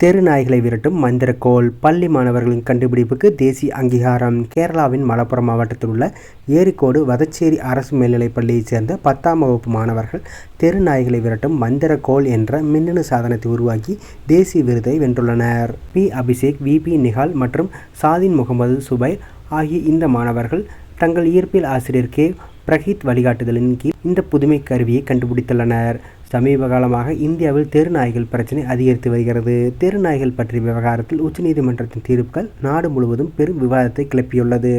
தெரு நாய்களை விரட்டும் மந்திரக்கோல். பள்ளி மாணவர்களின் கண்டுபிடிப்புக்கு தேசிய அங்கீகாரம். கேரளாவின் மலப்புரம் மாவட்டத்தில் உள்ள ஏரிக்கோடு வதச்சேரி அரசு மேல்நிலைப் பள்ளியைச் சேர்ந்த 10ஆம் வகுப்பு மாணவர்கள் தெரு நாய்களை விரட்டும் மந்திரக்கோல் என்ற மின்னணு சாதனத்தை உருவாக்கி தேசிய விருதை வென்றுள்ளனர். P. Abhishek, V. P. Nihal மற்றும் சாதின் முகமது சுபைர் ஆகிய இந்த மாணவர்கள் தங்கள் இயற்பியல் ஆசிரியர் கே. பிரகீத் வழிகாட்டுதலின் கீழ் இந்த புதுமை கருவியை கண்டுபிடித்துள்ளனர். சமீப காலமாக இந்தியாவில் தெரு நாய்கள் பிரச்சினை அதிகரித்து வருகிறது. தெரு நாய்கள் பற்றிய விவகாரத்தில் உச்சநீதிமன்றத்தின் தீர்ப்புகள் நாடு முழுவதும் பெரும் விவாதத்தை கிளப்பியுள்ளது.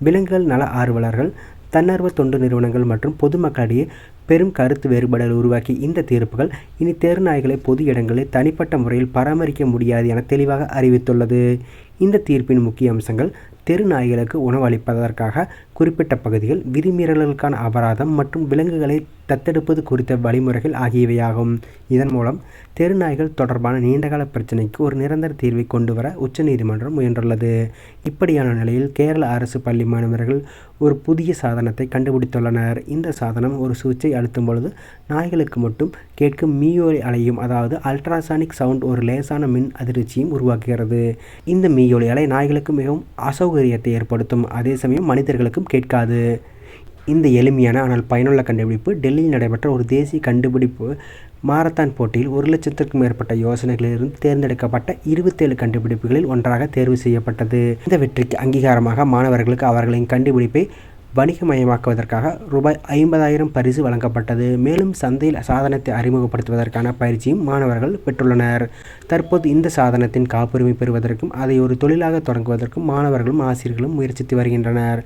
விலங்குகள் நல ஆர்வலர்கள், தன்னார்வ தொண்டு நிறுவனங்கள் மற்றும் பொதுமக்களிடையே பெரும் கருத்து வேறுபாடுகள் உருவாக்கிய இந்த தீர்ப்புகள் இனி தெரு நாய்களை பொது இடங்களில் தனிப்பட்ட முறையில் பராமரிக்க முடியாது என தெளிவாக அறிவித்துள்ளது. இந்த தீர்ப்பின் முக்கிய அம்சங்கள்: தெரு நாய்களுக்கு உணவு அளிப்பதற்காக குறிப்பிட்ட பகுதிகள், விதிமீறல்களுக்கான அபராதம் மற்றும் விலங்குகளை தத்தெடுப்பது குறித்த வழிமுறைகள் ஆகியவையாகும். இதன் மூலம் தெரு நாய்கள் தொடர்பான நீண்டகால பிரச்சினைக்கு ஒரு நிரந்தர தீர்வை கொண்டுவர உச்சநீதிமன்றம் முயன்றுள்ளது. இப்படியான நிலையில் கேரள அரசு பள்ளி மாணவர்கள் ஒரு புதிய சாதனத்தை கண்டுபிடித்துள்ளனர். இந்த சாதனம் ஒரு சுவிட்சை அழுத்தும் பொழுது நாய்களுக்கு மட்டும் கேட்கும் மீயொலி அலையும், அதாவது அல்ட்ராசானிக் சவுண்ட், ஒரு லேசான மின் அதிர்ச்சியையும் உருவாக்குகிறது. இந்த மீயொலி அலை நாய்களுக்கு மிகவும் அசௌகரியத்தை ஏற்படுத்தும், அதே சமயம் மனிதர்களுக்கும் கேட்காது. இந்த எளிமையான ஆனால் பயனுள்ள கண்டுபிடிப்பு டெல்லியில் நடைபெற்ற ஒரு தேசிய கண்டுபிடிப்பு மாரத்தான் போட்டியில் 1,00,000க்கும் மேற்பட்ட யோசனைகளிலிருந்து தேர்ந்தெடுக்கப்பட்ட 27 கண்டுபிடிப்புகளில் ஒன்றாக தேர்வு செய்யப்பட்டது. இந்த வெற்றிக்கு அங்கீகாரமாக மாணவர்களுக்கு அவர்களின் கண்டுபிடிப்பை வணிகமயமாக்குவதற்காக ரூபாய் 50,000 பரிசு வழங்கப்பட்டது. மேலும் சந்தையில் சாதனத்தை அறிமுகப்படுத்துவதற்கான பயிற்சியும் மாணவர்கள் பெற்றுள்ளனர். தற்போது இந்த சாதனத்தின் காப்புரிமை பெறுவதற்கும் அதை ஒரு தொழிலாக தொடங்குவதற்கும் மாணவர்களும் ஆசிரியர்களும் முயற்சித்து வருகின்றனர்.